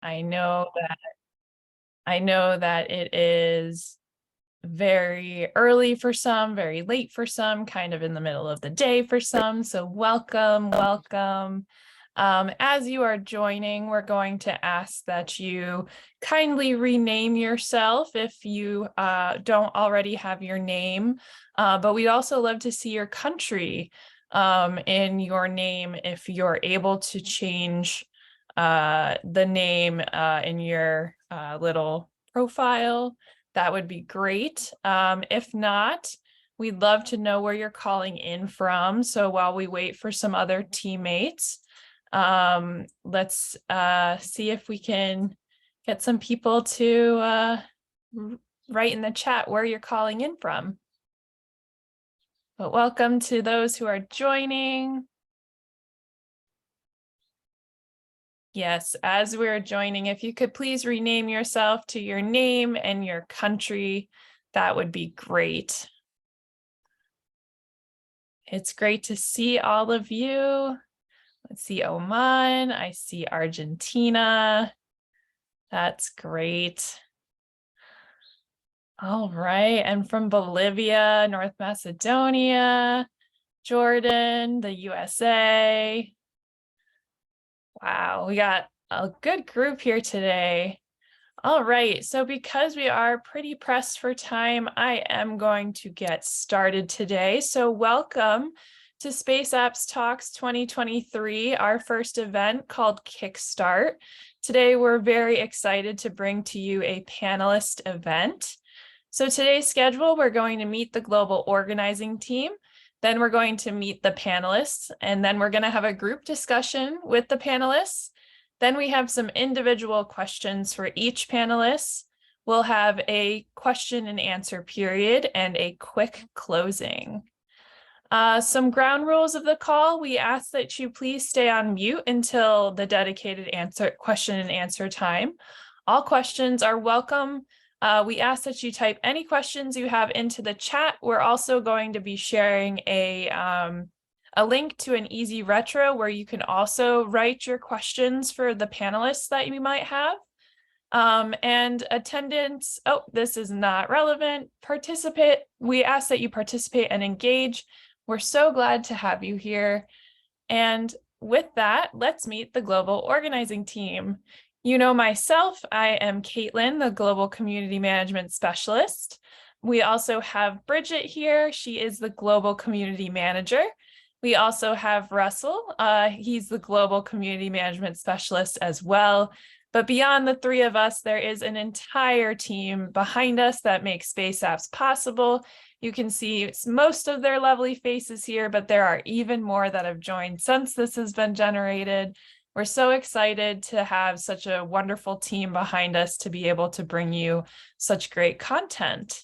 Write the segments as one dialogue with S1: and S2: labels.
S1: I know that it is very early for some, very late for some, kind of in the middle of the day for some. So welcome, welcome. As you are joining, we're going to ask that you kindly rename yourself if you don't already have your name, but we'd also love to see your country in your name if you're able to change the name in your little profile. That would be great. If not, we'd love to know where you're calling in from. So while we wait for some other teammates, let's see if we can get some people to write in the chat where you're calling in from. But welcome to those who are joining. Yes, as we're joining, if you could please rename yourself to your name and your country, that would be great. It's great to see all of you. Let's see Oman. I see Argentina. That's great. All right. And from Bolivia, North Macedonia, Jordan, the USA. Wow, we got a good group here today. All right, so because we are pretty pressed for time, I am going to get started today. So welcome to Space Apps Talks 2023, our first event called Kickstart. Today, we're very excited to bring to you a panelist event. So today's schedule, we're going to meet the global organizing team. Then we're going to meet the panelists, and then we're going to have a group discussion with the panelists. Then we have some individual questions for each panelist. We'll have a question and answer period and a quick closing. Some ground rules of the call. We ask that you please stay on mute until the dedicated question and answer time. All questions are welcome. We ask that you type any questions you have into the chat. We're also going to be sharing a link to an easy retro where you can also write your questions for the panelists that you might have. And attendance, oh, this is not relevant. We ask that you participate and engage. We're so glad to have you here. And with that, let's meet the global organizing team. You know myself, I am Caitlin, the Global Community Management Specialist. We also have Bridget here. She is the Global Community Manager. We also have Russell. He's the Global Community Management Specialist as well. But beyond the three of us, there is an entire team behind us that makes Space Apps possible. You can see most of their lovely faces here, but there are even more that have joined since this has been generated. We're so excited to have such a wonderful team behind us to be able to bring you such great content.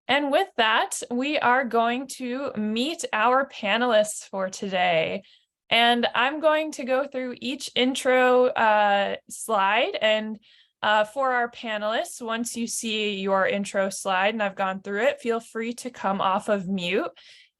S1: And with that, we are going to meet our panelists for today. And I'm going to go through each intro slide. And for our panelists, once you see your intro slide and I've gone through it, feel free to come off of mute.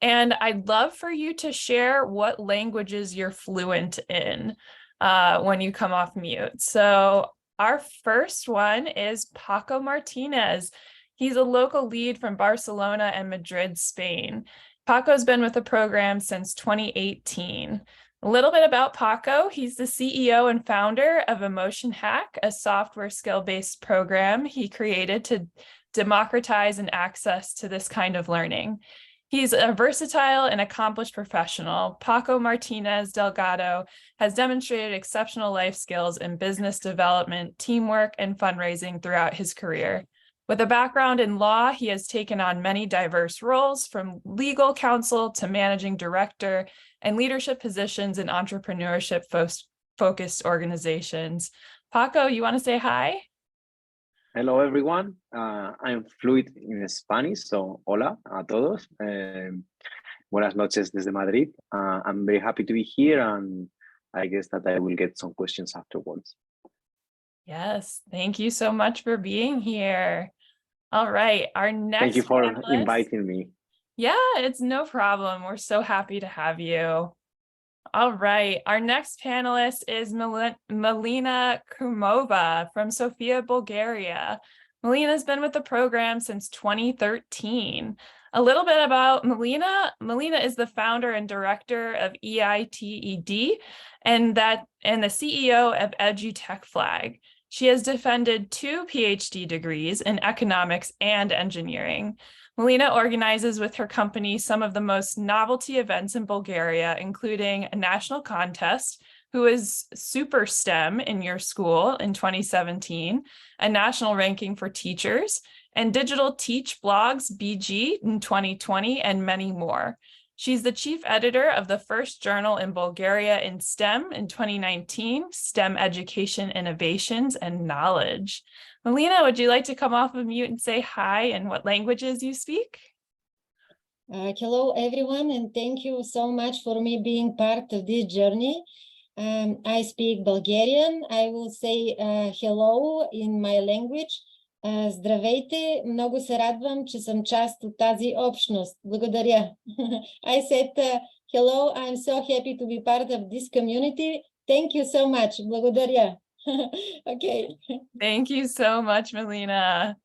S1: And I'd love for you to share what languages you're fluent in when you come off mute. So our first one is Paco Martinez. He's a local lead from Barcelona and Madrid, Spain. Paco's been with the program since 2018. A little bit about Paco. He's the CEO and founder of Emotion Hack, a software skill-based program he created to democratize and access to this kind of learning. He's a versatile and accomplished professional. Paco Martinez Delgado has demonstrated exceptional life skills in business development, teamwork, and fundraising throughout his career. With a background in law, he has taken on many diverse roles, from legal counsel to managing director and leadership positions in entrepreneurship-focused organizations. Paco, you want to say hi?
S2: Hello, everyone. I'm fluent in Spanish, so hola a todos. Buenas noches desde Madrid. I'm very happy to be here, and I guess that I will get some questions afterwards.
S1: Yes, thank you so much for being here. All right, our next
S2: Thank you for
S1: panelist,
S2: inviting me.
S1: Yeah, it's no problem. We're so happy to have you. All right. Our next panelist is Milena Krumova from Sofia, Bulgaria. Milena's been with the program since 2013. A little bit about Milena. Milena is the founder and director of EITED and the CEO of EduTech Flag. She has defended 2 PhD degrees in economics and engineering. Milena organizes with her company some of the most novelty events in Bulgaria, including a national contest, who is Super STEM in your school in 2017, a national ranking for teachers, and Digital Teach Blogs BG in 2020, and many more. She's the chief editor of the first journal in Bulgaria in STEM in 2019, STEM Education, Innovations, and Knowledge. Milena, would you like to come off of mute and say hi and what languages you speak?
S3: Hello, everyone, and thank you so much for me being part of this journey. I speak Bulgarian. I will say hello in my language. Здравейте, много се радвам, че съм част от тази общност. Благодаря. I said hello, I'm so happy to be part of this community. Thank you so much. Благодаря. Okay.
S1: Thank you so much, Milena.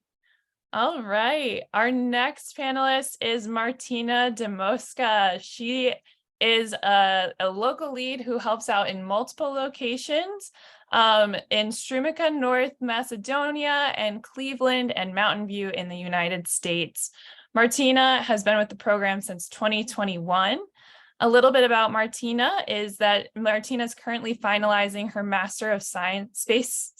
S1: All right. Our next panelist is Martina Demoska. She is a local lead who helps out in multiple locations in Strumica, North Macedonia, and Cleveland and Mountain View in the United States. Martina has been with the program since 2021. A little bit about Martina is that Martina is currently finalizing her Master of Science Space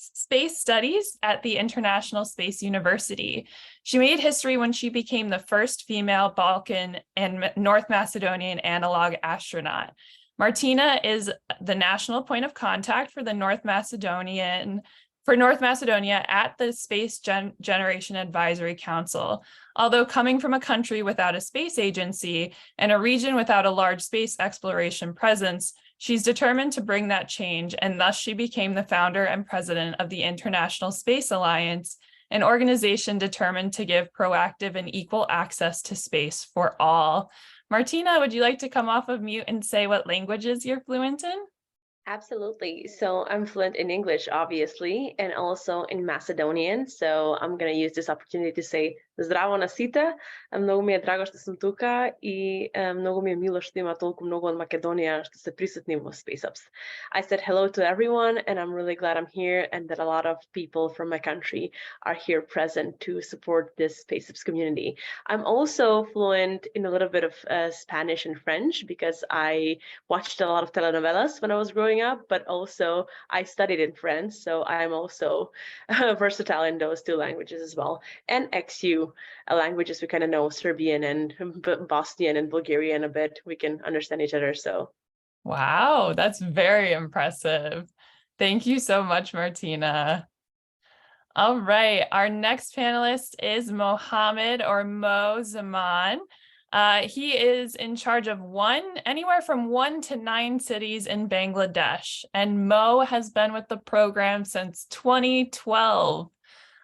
S1: Studies at the International Space University. She made history when she became the first female Balkan and North Macedonian analog astronaut. Martina is the national point of contact for the North Macedonia at the Space Generation Advisory Council. Although coming from a country without a space agency and a region without a large space exploration presence, she's determined to bring that change, and thus she became the founder and president of the International Space Alliance, an organization determined to give proactive and equal access to space for all. Martina, would you like to come off of mute and say what languages you're fluent in?
S4: Absolutely. So I'm fluent in English, obviously, and also in Macedonian. So I'm going to use this opportunity to say Здраво на сите. Много ми е драго што сум тука и много ми е мило што има толку много од Македонија што се присутни во SpaceUps. I said hello to everyone, and I'm really glad I'm here and that a lot of people from my country are here present to support this SpaceUps community. I'm also fluent in a little bit of Spanish and French because I watched a lot of telenovelas when I was growing up, but also I studied in French, so I'm also versatile in those 2 languages as well. And XU languages, we kind of know Serbian and Bosnian and Bulgarian a bit. We can understand each other. So,
S1: wow, that's very impressive. Thank you so much, Martina. All right, our next panelist is Mohammed or Mo Zaman. He is in charge of anywhere from 1 to 9 cities in Bangladesh, and Mo has been with the program since 2012.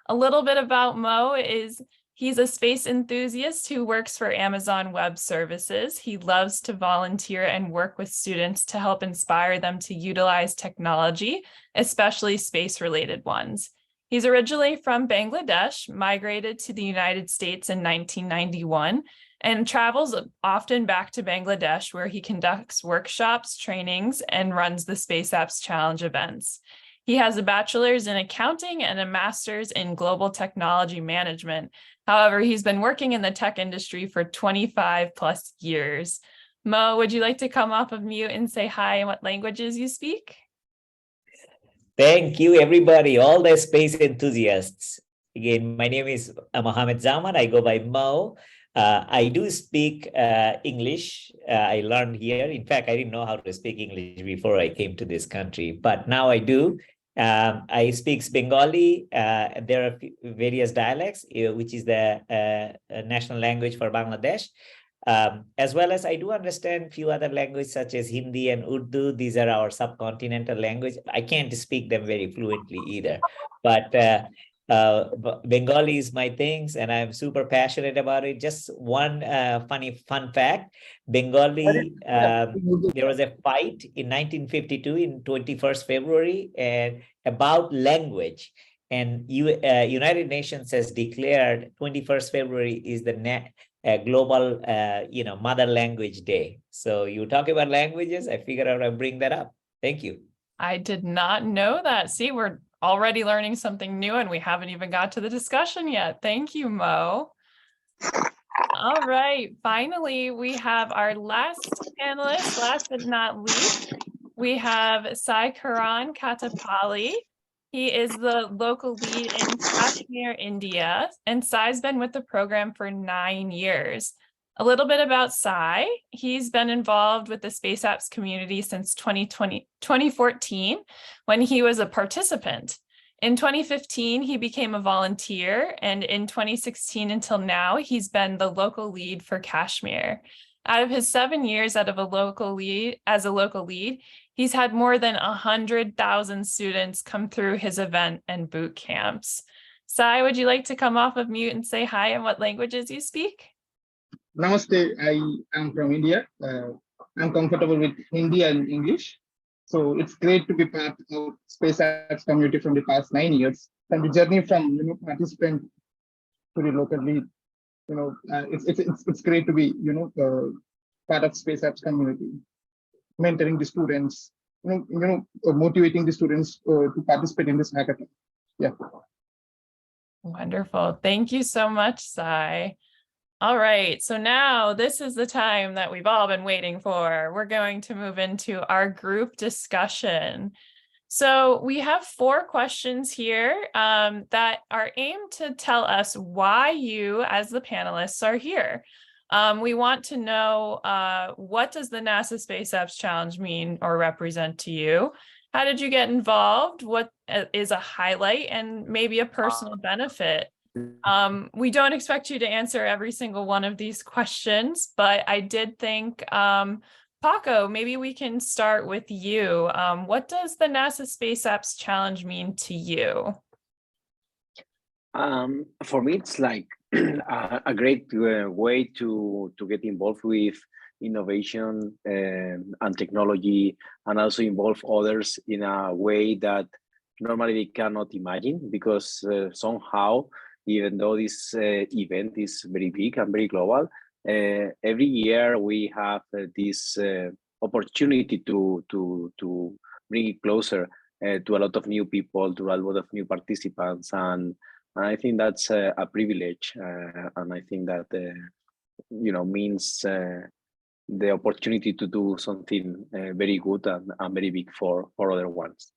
S1: A little bit about Mo is he's a space enthusiast who works for Amazon Web Services. He loves to volunteer and work with students to help inspire them to utilize technology, especially space-related ones. He's originally from Bangladesh, migrated to the United States in 1991, and travels often back to Bangladesh, where he conducts workshops, trainings, and runs the Space Apps Challenge events. He has a bachelor's in accounting and a master's in global technology management. However, he's been working in the tech industry for 25 plus years. Mo, would you like to come off of mute and say hi and what languages you speak?
S5: Thank you, everybody, all the space enthusiasts. Again, my name is Mohammed Zaman. I go by Mo. I do speak English. I learned here. In fact, I didn't know how to speak English before I came to this country, but now I do. I speak Bengali. There are various dialects, which is the national language for Bangladesh. As well as I do understand a few other languages such as Hindi and Urdu. These are our subcontinental language. I can't speak them very fluently either, but Bengali is my things, and I'm super passionate about it. Just one fun fact: Bengali. There was a fight in 1952 in 21st February, and about language. And United Nations has declared 21st February is the global, mother language day. So you talk about languages, I figured out I'd bring that up. Thank you.
S1: I did not know that. See, we're already learning something new and we haven't even got to the discussion yet. Thank you, Mo. All right, finally, we have our last panelist, last but not least. We have Saikiran Katapally. He is the local lead in Kashmir, India, and Sai's been with the program for 9 years. A little bit about Sai. He's been involved with the Space Apps community since 2014, when he was a participant. In 2015, he became a volunteer, and in 2016 until now, he's been the local lead for Kashmir. Out of his 7 years as a local lead, he's had more than 100,000 students come through his event and boot camps. Sai, would you like to come off of mute and say hi and what languages you speak?
S6: Namaste, I am from India. I'm comfortable with Hindi and English. So it's great to be part of Space Apps community from the past 9 years. And the journey from participant to the local lead, it's great to be part of Space Apps community, mentoring the students, motivating the students to participate in this hackathon. Yeah.
S1: Wonderful. Thank you so much, Sai. All right, so now this is the time that we've all been waiting for. We're going to move into our group discussion. So we have 4 questions here that are aimed to tell us why you, as the panelists, are here. We want to know what does the NASA Space Apps Challenge mean or represent to you? How did you get involved? What is a highlight and maybe a personal benefit? We don't expect you to answer every single one of these questions, but I did think, Paco, maybe we can start with you. What does the NASA Space Apps Challenge mean to you?
S2: For me, it's like a great way to get involved with innovation and technology, and also involve others in a way that normally they cannot imagine, because somehow, even though this event is very big and very global, every year we have this opportunity to bring it closer to a lot of new people, to a lot of new participants, and I think that's a privilege, and I think that means the opportunity to do something very good and very big for other ones.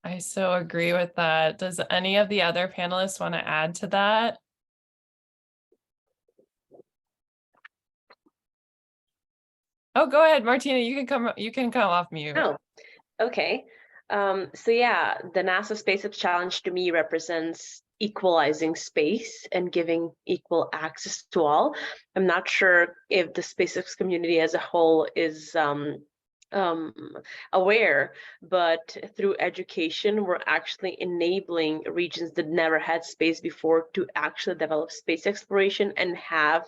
S1: I so agree with that. Does any of the other panelists want to add to that? Oh, go ahead, Martina. You can come off mute.
S4: Oh, okay. So yeah, the NASA Space Apps Challenge to me represents equalizing space and giving equal access to all. I'm not sure if the Space Apps community as a whole is aware, but through education, we're actually enabling regions that never had space before to actually develop space exploration and have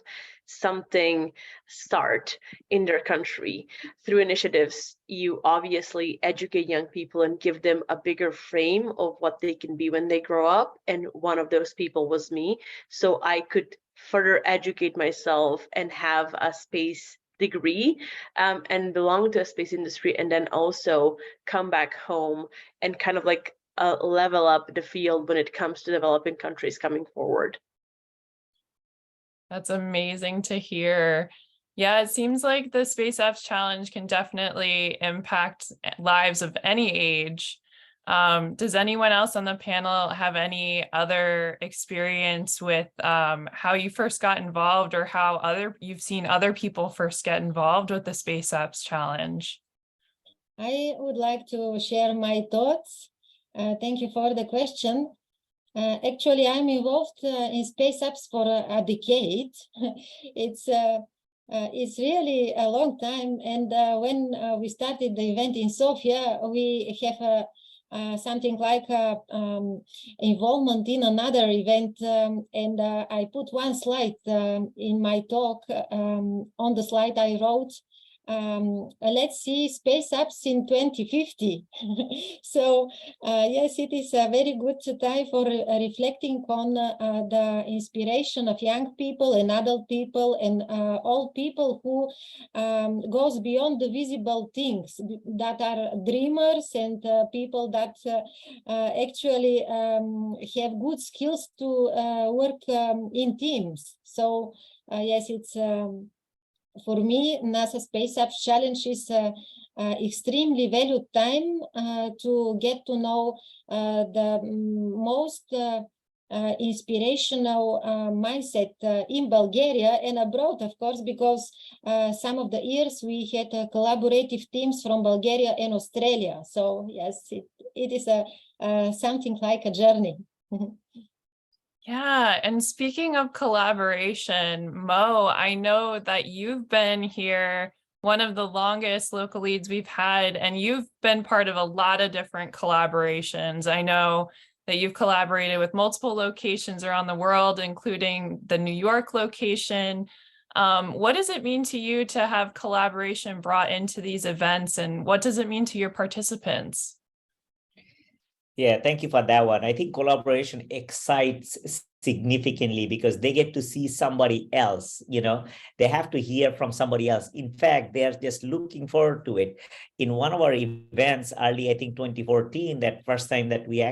S4: something start in their country. Through initiatives, you obviously educate young people and give them a bigger frame of what they can be when they grow up. And one of those people was me. So I could further educate myself and have a space degree and belong to a space industry, and then also come back home and kind of like level up the field when it comes to developing countries coming forward.
S1: That's amazing to hear. Yeah, it seems like the Space Apps Challenge can definitely impact lives of any age. Does anyone else on the panel have any other experience with how you first got involved, or how you've seen other people first get involved with the Space Apps Challenge?
S3: I would like to share my thoughts. Thank you for the question. Actually, I'm involved in Space Apps for a decade. It's really a long time. And when we started the event in Sofia, we have something like involvement in another event, and I put one slide in my talk. On the slide I wrote, let's see space apps in 2050. So yes, it is a very good time for reflecting on the inspiration of young people and adult people and all people who goes beyond the visible things, that are dreamers and people that actually have good skills to work in teams. So yes, it's for me, NASA Space Apps Challenge is extremely valued time to get to know the most inspirational mindset in Bulgaria and abroad, of course, because some of the years we had collaborative teams from Bulgaria and Australia. So yes, it is something like a journey.
S1: Yeah, and speaking of collaboration, Mo, I know that you've been here one of the longest local leads we've had, and you've been part of a lot of different collaborations. I know that you've collaborated with multiple locations around the world, including the New York location. What does it mean to you to have collaboration brought into these events, and what does it mean to your participants?
S5: Yeah, thank you for that one. I think collaboration excites significantly because they get to see somebody else, they have to hear from somebody else. In fact, they're just looking forward to it. In one of our events early, I think 2014, that first time that we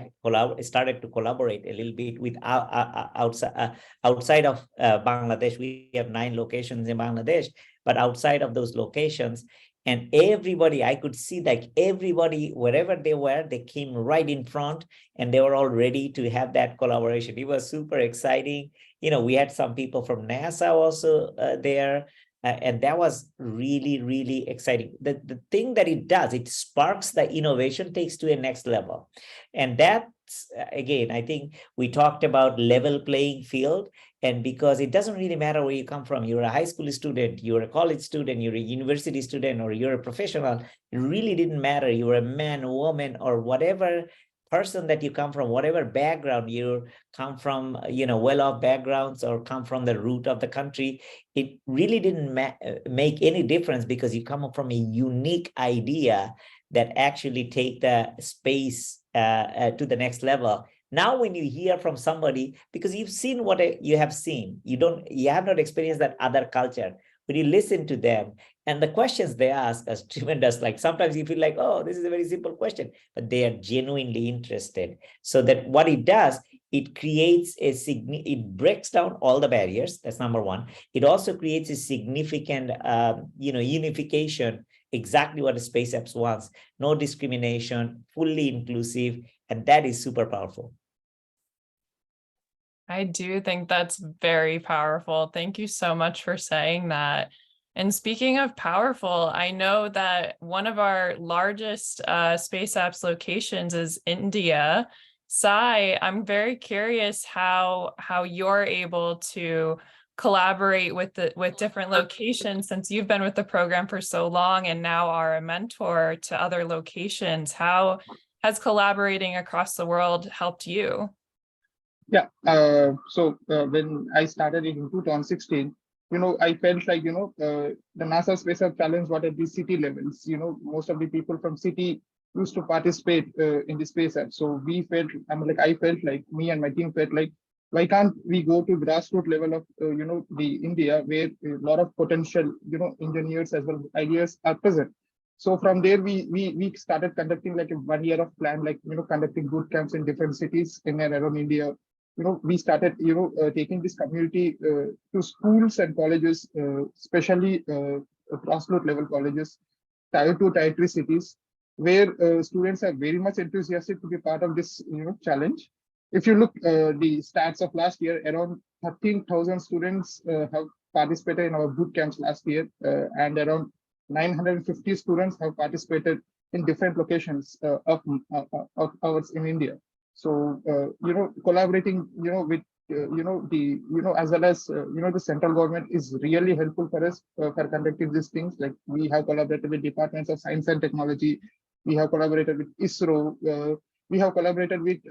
S5: started to collaborate a little bit with outside of Bangladesh. We have 9 locations in Bangladesh, but outside of those locations, and everybody, I could see like everybody, wherever they were, they came right in front and they were all ready to have that collaboration. It was super exciting. We had some people from NASA also there. And that was really, really exciting. The thing that it does, it sparks the innovation, takes to a next level. And that's, again, I think we talked about level playing field. And because it doesn't really matter where you come from, you're a high school student, you're a college student, you're a university student, or you're a professional, it really didn't matter. You were a man, woman, or whatever person that you come from, whatever background you come from, well-off backgrounds or come from the root of the country, it really didn't make any difference because you come from a unique idea that actually take the space to the next level. Now, when you hear from somebody, because you've seen what you have seen, you have not experienced that other culture. When you listen to them and the questions they ask are tremendous, like sometimes you feel like, oh, this is a very simple question, but they are genuinely interested. So that what it does, it creates it breaks down all the barriers. That's number one. It also creates a significant, unification, exactly what the Space Apps wants. No discrimination, fully inclusive, and that is super powerful.
S1: I do think that's very powerful. Thank you so much for saying that. And speaking of powerful, I know that one of our largest Space Apps locations is India. Sai, I'm very curious how you're able to collaborate with different locations since you've been with the program for so long and now are a mentor to other locations. How has collaborating across the world helped you?
S6: Yeah, so when I started in 2016, I felt like, the NASA Space Apps Challenge was at the city levels. Most of the people from city used to participate in the Space App. So I felt like me and my team felt like, why can't we go to grassroots level of, the India where a lot of potential, engineers as well as ideas are present. So from there, we started conducting like a 1 year of plan, like, conducting boot camps in different cities in and around India. We started, taking this community to schools and colleges, especially grassroots level colleges, tier 2, tier 3 cities, where students are very much enthusiastic to be part of this, challenge. If you look the stats of last year, around 13,000 students have participated in our boot camps last year, and around 950 students have participated in different locations of ours in India. So, collaborating, with, as well as, the central government is really helpful for us for conducting these things. Like we have collaborated with departments of science and technology, We have collaborated with ISRO. We have collaborated with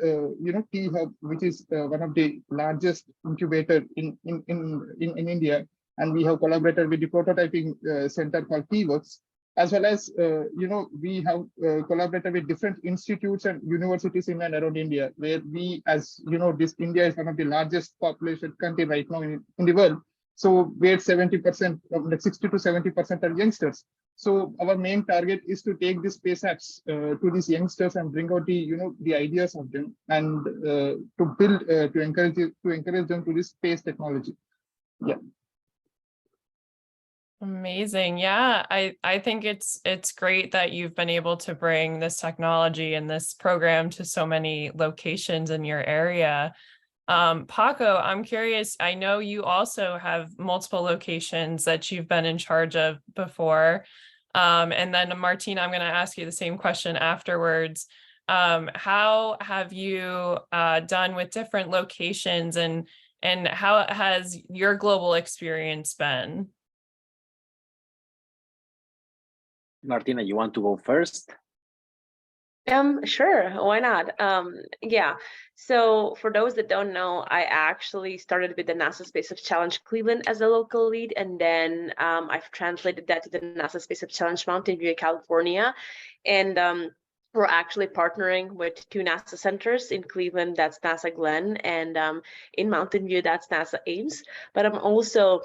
S6: T-Hub, which is one of the largest incubator in India, and we have collaborated with the prototyping center called T-Works, as well as we have collaborated with different institutes and universities in and around India, where we, as you know, India is one of the largest population country right now in the world. So where 70%, like 60 to 70% are youngsters. So our main target is to take these space apps to these youngsters and bring out the ideas of them, and to build to encourage them to this space technology. Yeah.
S1: Amazing. Yeah, I think it's great that you've been able to bring this technology and this program to so many locations in your area. Paco, I'm curious, I know you also have multiple locations that you've been in charge of before. And then Martina, I'm going to ask you the same question afterwards. How have you done with different locations, and how has your global experience been?
S2: Martina, you want to go first?
S4: Sure, why not? Yeah, so for those that don't know, I actually started with the NASA Space of Challenge Cleveland as a local lead, and then I've translated that to the NASA Space of Challenge Mountain View, California. And we're actually partnering with two NASA centers in Cleveland, that's NASA Glenn, and in Mountain View, that's NASA Ames. But I'm also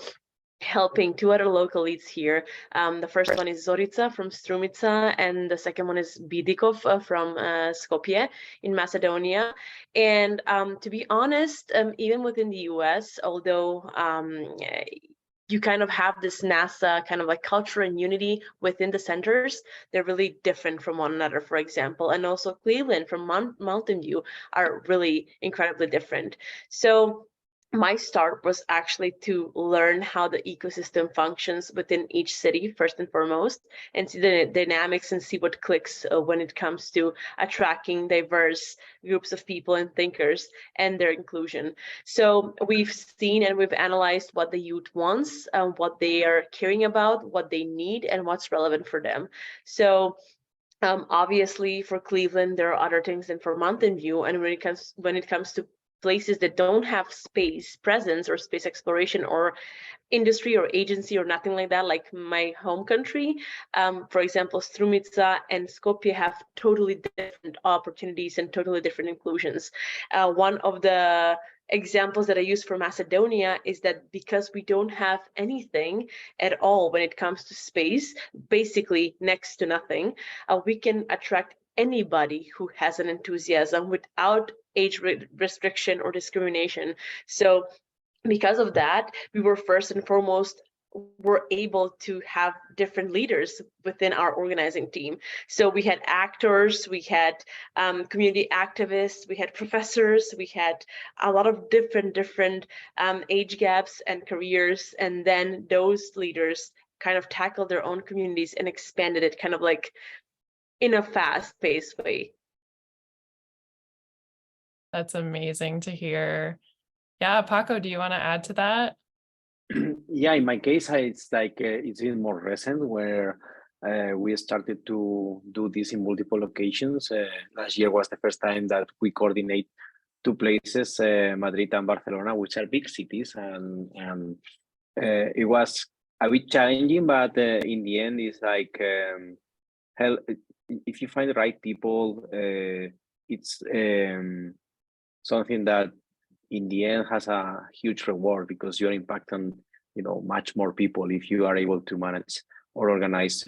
S4: helping two other local leads here. The first one is Zorica from Strumica, and the second one is Bidikov from Skopje in Macedonia. And to be honest, even within the US, although you kind of have this NASA kind of like culture and unity within the centers, they're really different from one another, for example. And also Cleveland from Mountain View are really incredibly different. So my start was actually to learn how the ecosystem functions within each city, first and foremost, and see the dynamics and see what clicks when it comes to attracting diverse groups of people and thinkers and their inclusion. So we've seen and we've analyzed what the youth wants, what they are caring about, what they need, and what's relevant for them. So obviously for Cleveland, there are other things than for Mountain View. And when it comes to places that don't have space presence or space exploration or industry or agency or nothing like that, like my home country, for example, Strumica and Skopje have totally different opportunities and totally different inclusions. One of the examples that I use for Macedonia is that because we don't have anything at all when it comes to space, basically next to nothing, we can attract anybody who has an enthusiasm without age restriction or discrimination. So because of that, we were first and foremost were able to have different leaders within our organizing team. So we had actors, we had community activists, we had professors, we had a lot of different age gaps and careers. And then those leaders kind of tackled their own communities and expanded it kind of like in a fast-paced way.
S1: That's amazing to hear. Yeah, Paco, do you want to add to that?
S2: Yeah, in my case, it's like it's been more recent where we started to do this in multiple locations. Last year was the first time that we coordinate two places, Madrid and Barcelona, which are big cities, and it was a bit challenging, but in the end, it's like hell. If you find the right people, it's something that in the end has a huge reward, because you're impacting, much more people if you are able to manage or organize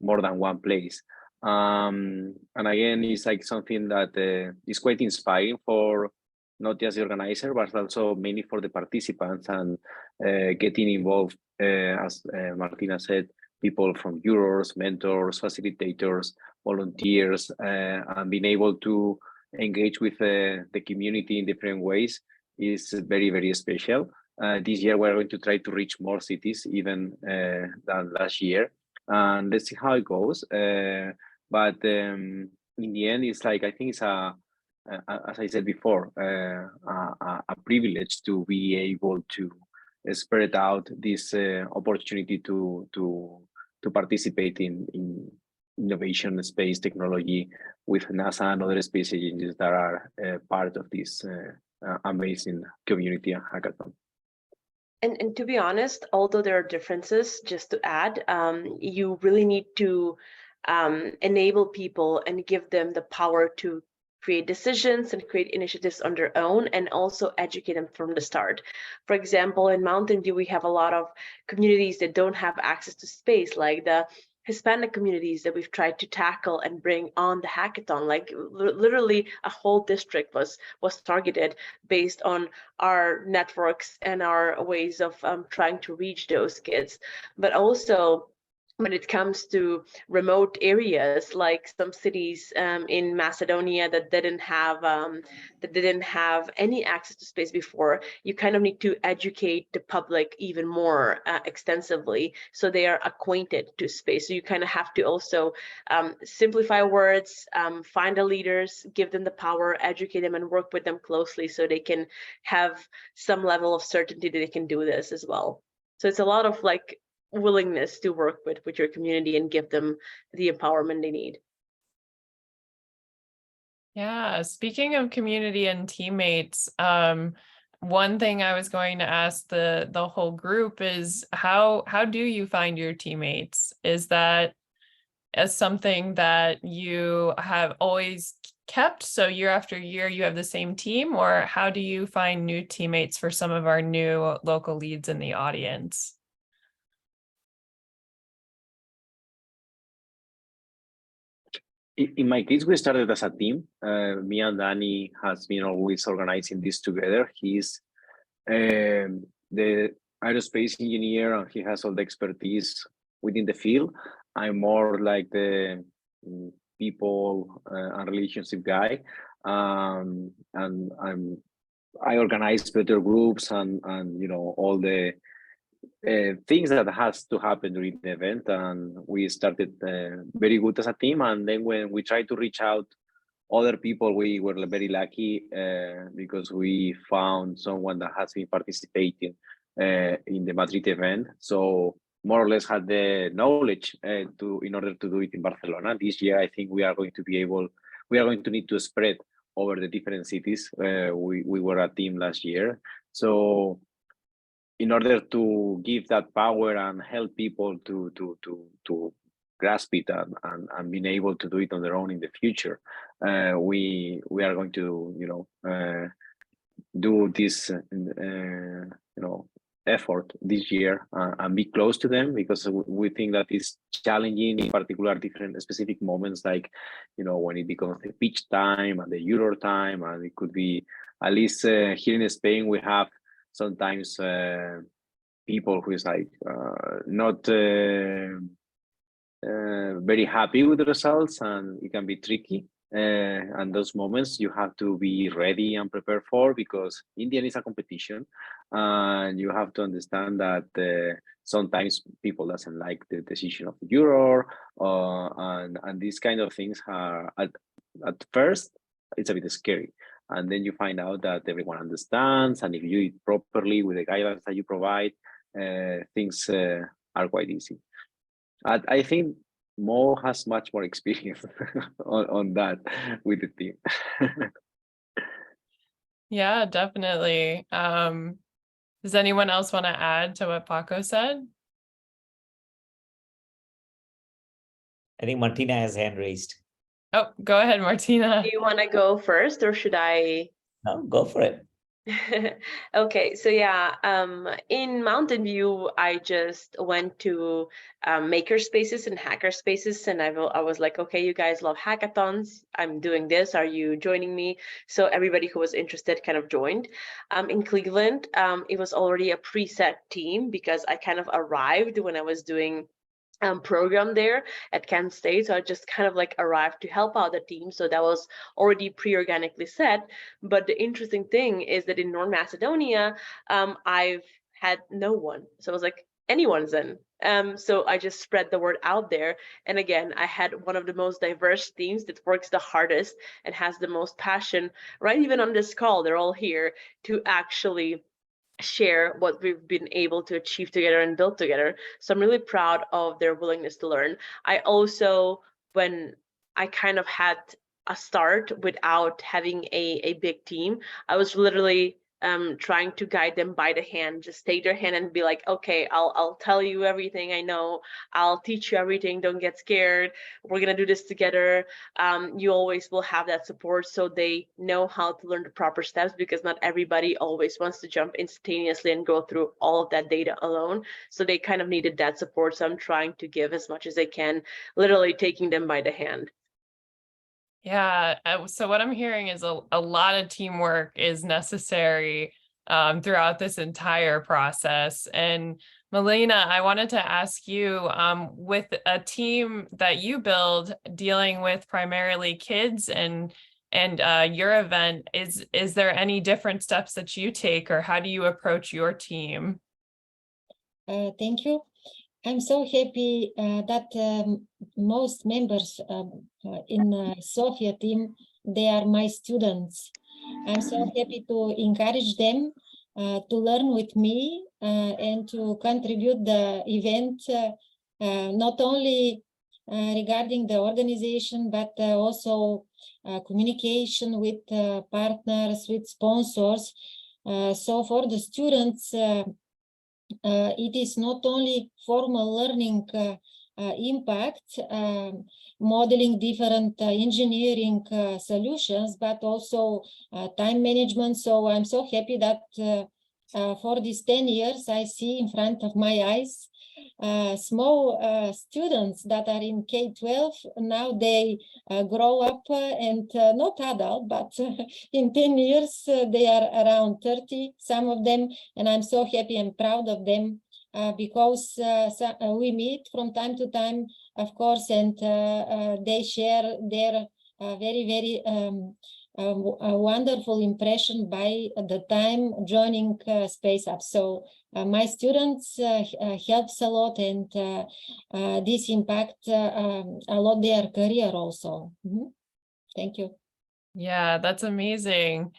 S2: more than one place. And again, it's like something that is quite inspiring for not just the organizer, but also mainly for the participants, and getting involved, as Martina said, people from jurors, mentors, facilitators, volunteers, and being able to engage with the community in different ways is very, very special. This year, we're going to try to reach more cities even than last year. And let's see how it goes. But in the end, it's like, I think it's as I said before, a privilege to be able to spread out this opportunity to participate in innovation, space technology with NASA and other space agencies that are part of this amazing community and hackathon.
S4: And to be honest, although there are differences, just to add, you really need to enable people and give them the power to create decisions and create initiatives on their own, and also educate them from the start. For example, in Mountain View, we have a lot of communities that don't have access to space, like the Hispanic communities that we've tried to tackle and bring on the hackathon. Like literally a whole district was targeted based on our networks and our ways of trying to reach those kids. But also, when it comes to remote areas, like some cities in Macedonia that didn't have any access to space before, you kind of need to educate the public even more extensively, so they are acquainted to space. So you kind of have to also simplify words, find the leaders, give them the power, educate them, and work with them closely so they can have some level of certainty that they can do this as well. So it's a lot of like willingness to work with your community and give them the empowerment they need.
S1: Yeah, speaking of community and teammates, one thing I was going to ask the whole group is how do you find your teammates? Is that as something that you have always kept, so year after year you have the same team, or how do you find new teammates for some of our new local leads in the audience?
S2: In my case, we started as a team. Me and Danny has been always organizing this together. He's the aerospace engineer and he has all the expertise within the field. I'm more like the people and relationship guy, and I organize better groups and all the things that has to happen during the event. And we started very good as a team, and then when we tried to reach out other people, we were very lucky because we found someone that has been participating in the Madrid event, so more or less had the knowledge in order to do it in Barcelona. This year, I think we are going to need to spread over the different cities. We were a team last year, so in order to give that power and help people to grasp it and being able to do it on their own in the future, we are going to do this effort this year and be close to them, because we think that it's challenging, in particular different specific moments, like when it becomes the pitch time and the Euro time, and it could be, at least here in Spain, we have sometimes people who is like not very happy with the results, and it can be tricky. And those moments you have to be ready and prepared for, because in the end it's a competition, and you have to understand that sometimes people doesn't like the decision of the juror, and these kind of things are at first it's a bit scary, and then you find out that everyone understands, and if you do it properly with the guidelines that you provide, things are quite easy. I think Mo has much more experience on that with the team.
S1: Yeah, definitely. Does anyone else want to add to what Paco said?
S5: I think Martina has hand raised.
S1: Oh, go ahead, Martina.
S4: Do you want to go first, or should I?
S5: No, go for it.
S4: Okay, so yeah, in Mountain View, I just went to maker spaces and hacker spaces, and I was like, okay, you guys love hackathons. I'm doing this. Are you joining me? So everybody who was interested kind of joined. In Cleveland, it was already a preset team, because I kind of arrived when I was doing program there at Kent State, so I just kind of like arrived to help out the team, so that was already pre-organically set. But the interesting thing is that in North Macedonia, I've had no one, so I was like, anyone's in. So I just spread the word out there, and again, I had one of the most diverse teams that works the hardest and has the most passion, right? Even on this call, they're all here to actually share what we've been able to achieve together and build together. So I'm really proud of their willingness to learn. I also when I kind of had a start without having a big team. I was literally trying to guide them by the hand, just take their hand and be like, okay, I'll tell you everything I know. I'll teach you everything. Don't get scared. We're going to do this together. You always will have that support, so they know how to learn the proper steps, because not everybody always wants to jump instantaneously and go through all of that data alone. So they kind of needed that support. So I'm trying to give as much as I can, literally taking them by the hand.
S1: Yeah, so what I'm hearing is a lot of teamwork is necessary throughout this entire process. And Milena, I wanted to ask you, with a team that you build dealing with primarily kids and your event, is there any different steps that you take, or how do you approach your team?
S3: Thank you. I'm so happy that most members in Sofia team, they are my students. I'm so happy to encourage them to learn with me and to contribute the event, not only regarding the organization, but also communication with partners, with sponsors. So for the students, it is not only formal learning impact, modeling different engineering solutions, but also time management. So I'm so happy that for these 10 years, I see in front of my eyes small students that are in K-12. Now they grow up and not adult, but in 10 years, they are around 30, some of them, and I'm so happy and proud of them because we meet from time to time, of course, and they share their very, very a wonderful impression by the time joining Space Up. So my students helps a lot, and this impact a lot their career also. Thank you.
S1: Yeah, that's amazing.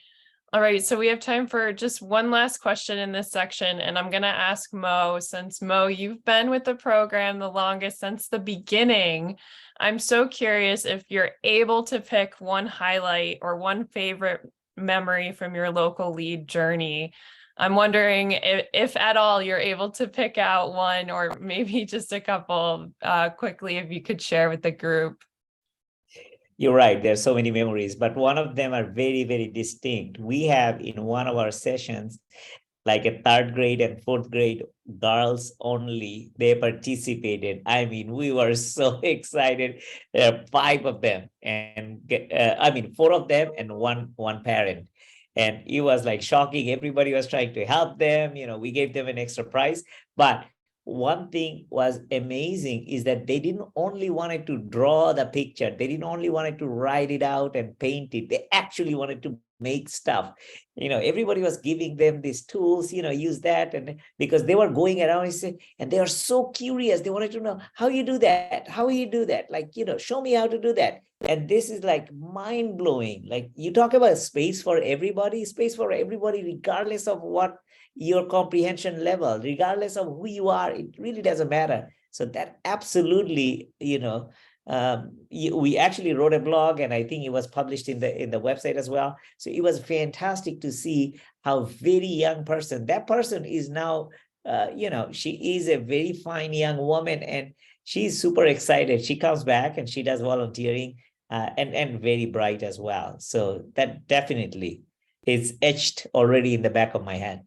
S1: All right, so we have time for just one last question in this section, and I'm going to ask Mo, since Mo, you've been with the program the longest since the beginning. I'm so curious if you're able to pick one highlight or one favorite memory from your local lead journey. I'm wondering if at all you're able to pick out one, or maybe just a couple quickly, if you could share with the group.
S5: You're right. There's so many memories, but one of them are very, very distinct. We have in one of our sessions, like a 3rd grade and 4th grade girls only, they participated. I mean, we were so excited. There are 5 of them, and 4 of them and one parent. And it was like shocking. Everybody was trying to help them. You know, we gave them an extra prize, but one thing was amazing is that they didn't only wanted to draw the picture. They didn't only wanted to write it out and paint it. They actually wanted to make stuff. You know, everybody was giving them these tools, you know, use that. And because they were going around and they were so curious. They wanted to know how you do that. How you do that? Like, you know, show me how to do that. And this is like mind blowing. Like you talk about space for everybody, regardless of what your comprehension level, regardless of who you are, it really doesn't matter. So that absolutely, you know, we actually wrote a blog, and I think it was published in the website as well. So it was fantastic to see how very young person, that person is now, you know, she is a very fine young woman, and she's super excited. She comes back and she does volunteering, and very bright as well. So that definitely is etched already in the back of my head.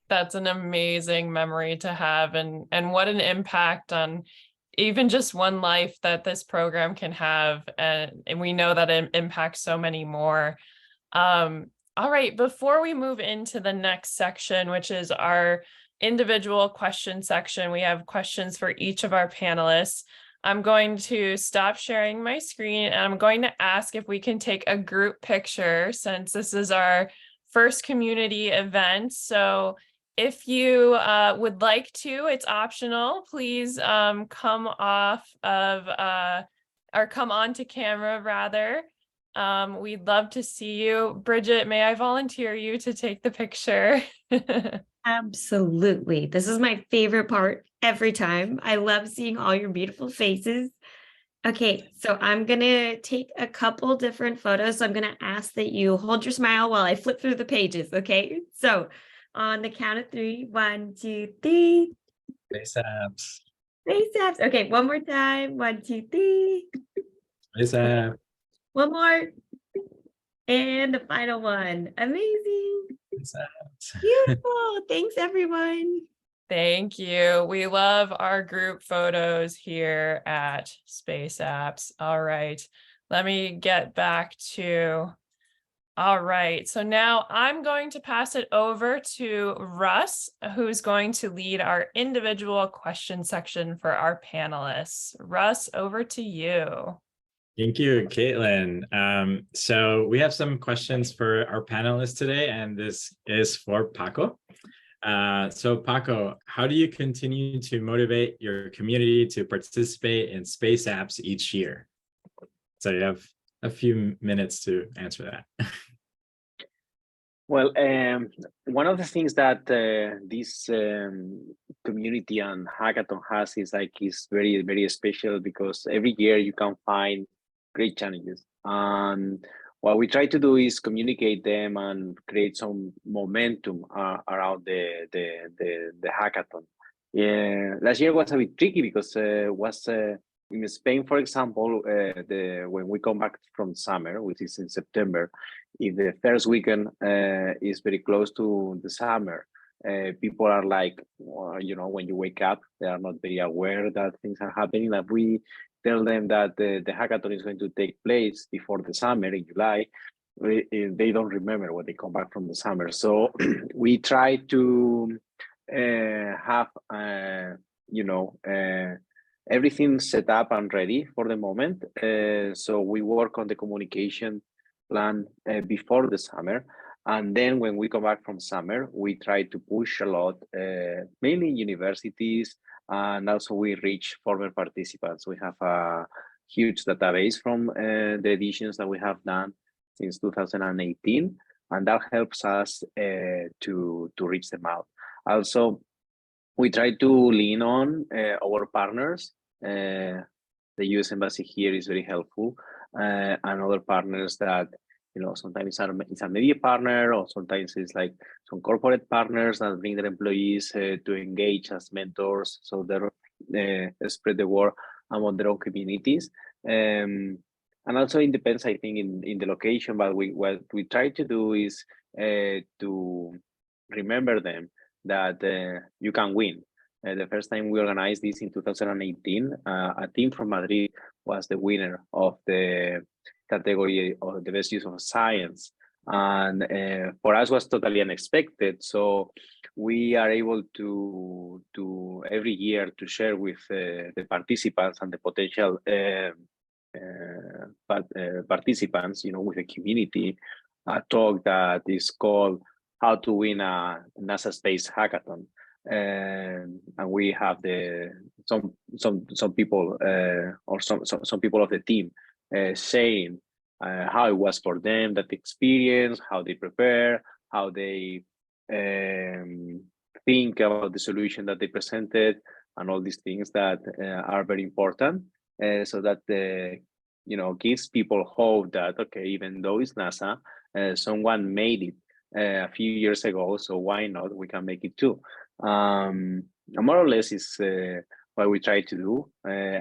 S1: That's an amazing memory to have, and what an impact on even just one life that this program can have, and we know that it impacts so many more. All right, before we move into the next section, which is our individual question section, we have questions for each of our panelists. I'm going to stop sharing my screen, and I'm going to ask if we can take a group picture, since this is our first community event. So if you would like to, it's optional. Please come off of, or come onto camera rather. We'd love to see you. Bridget, may I volunteer you to take the picture?
S7: Absolutely. This is my favorite part. every time. I love seeing all your beautiful faces. Okay, so I'm gonna take a couple different photos. So I'm gonna ask that you hold your smile while I flip through the pages, okay? So on the count of 3, 1, 2, 3.
S8: Face apps.
S7: Face apps. Okay, one more time. 1, 2, 3.
S8: Face app.
S7: One more. And the final one. Amazing.
S8: Face apps.
S7: Beautiful. Thanks, everyone.
S1: Thank you. We love our group photos here at Space Apps. All right, let me get back to, all right. So now I'm going to pass it over to Russ, who's going to lead our individual question section for our panelists. Russ, over to you.
S8: Thank you, Caitlin. So we have some questions for our panelists today, and this is for Paco. So Paco, how do you continue to motivate your community to participate in space apps each year? So you have a few minutes to answer that.
S2: Well, one of the things that this community and hackathon has is very, very special, because every year you can find great challenges. And what we try to do is communicate them and create some momentum around the hackathon. Yeah, last year was a bit tricky because was in Spain, for example, when we come back from summer, which is in September, if the first weekend is very close to the summer, people are like, well, you know, when you wake up, they are not very aware that things are happening. Like, we tell them that the hackathon is going to take place before the summer in July, they don't remember when they come back from the summer. So we try to have, you know, everything set up and ready for the moment. So we work on the communication plan before the summer. And then when we come back from summer, we try to push a lot, mainly universities, and also we reach former participants. We have a huge database from the editions that we have done since 2018, and that helps us to reach them out. Also, we try to lean on our partners. The US Embassy here is very helpful, and other partners that, you know, sometimes it's a media partner, or sometimes it's like some corporate partners that bring their employees to engage as mentors, so they spread the word among their own communities. And also it depends, I think, in the location, but what we try to do is to remember them that you can win. The first time we organized this in 2018, a team from Madrid was the winner of the category of the best use of science, and for us was totally unexpected. So we are able to every year to share with the participants and the potential participants, you know, with the community, a talk that is called "How to Win a NASA Space Hackathon." And we have some people or some people of the team saying how it was for them, that experience, how they prepare, how they think about the solution that they presented, and all these things that are very important, so that you know, gives people hope that, okay, even though it's NASA, someone made it a few years ago, so why not? We can make it too. More or less is what we try to do.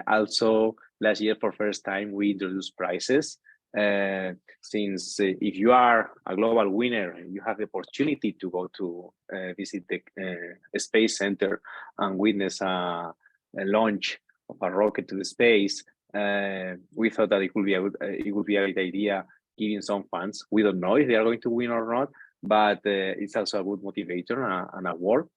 S2: Also, last year, for first time, we introduced prizes. Since if you are a global winner, you have the opportunity to go to visit the Space Center and witness a launch of a rocket to the space. We thought that it would be a good idea giving some funds. We don't know if they are going to win or not, but it's also a good motivator and award.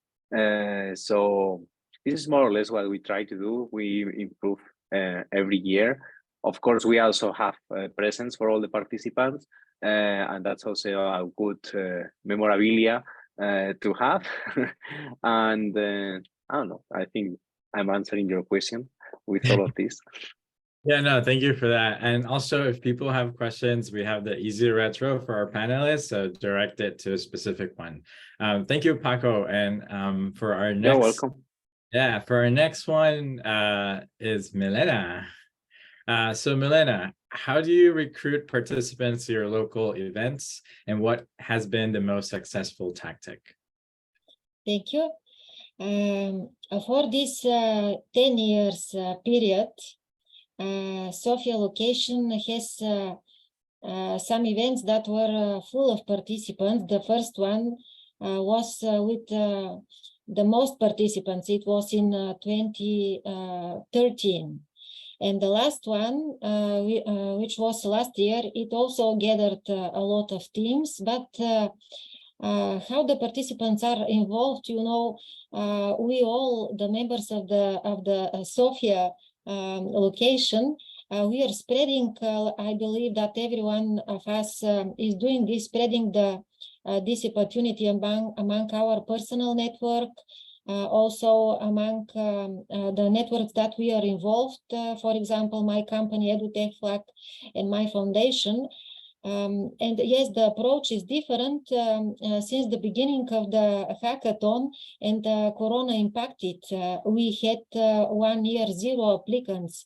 S2: So this is more or less what we try to do. We improve every year. Of course, we also have presents for all the participants, and that's also a good memorabilia to have. And I don't know, I think I'm answering your question with all of this.
S8: Yeah, no, thank you for that. And also, if people have questions, we have the easy retro for our panelists, so direct it to a specific one. Thank you, Paco. And for our next,
S2: You're welcome.
S8: Yeah, for our next one is Milena. So Milena, how do you recruit participants to your local events, and what has been the most successful tactic?
S3: Thank you. For this 10 years period, Sofia location has some events that were full of participants. The first one was with the most participants. It was in 2013. And the last one, which was last year, it also gathered a lot of teams, but how the participants are involved, you know, we all, the members of the Sofia location, we are spreading, I believe that everyone of us is doing this, spreading this opportunity among our personal network, also among the networks that we are involved, for example, my company EduTech Flag and my foundation. And yes, the approach is different since the beginning of the hackathon, and Corona impacted. We had 1 year 0 applicants.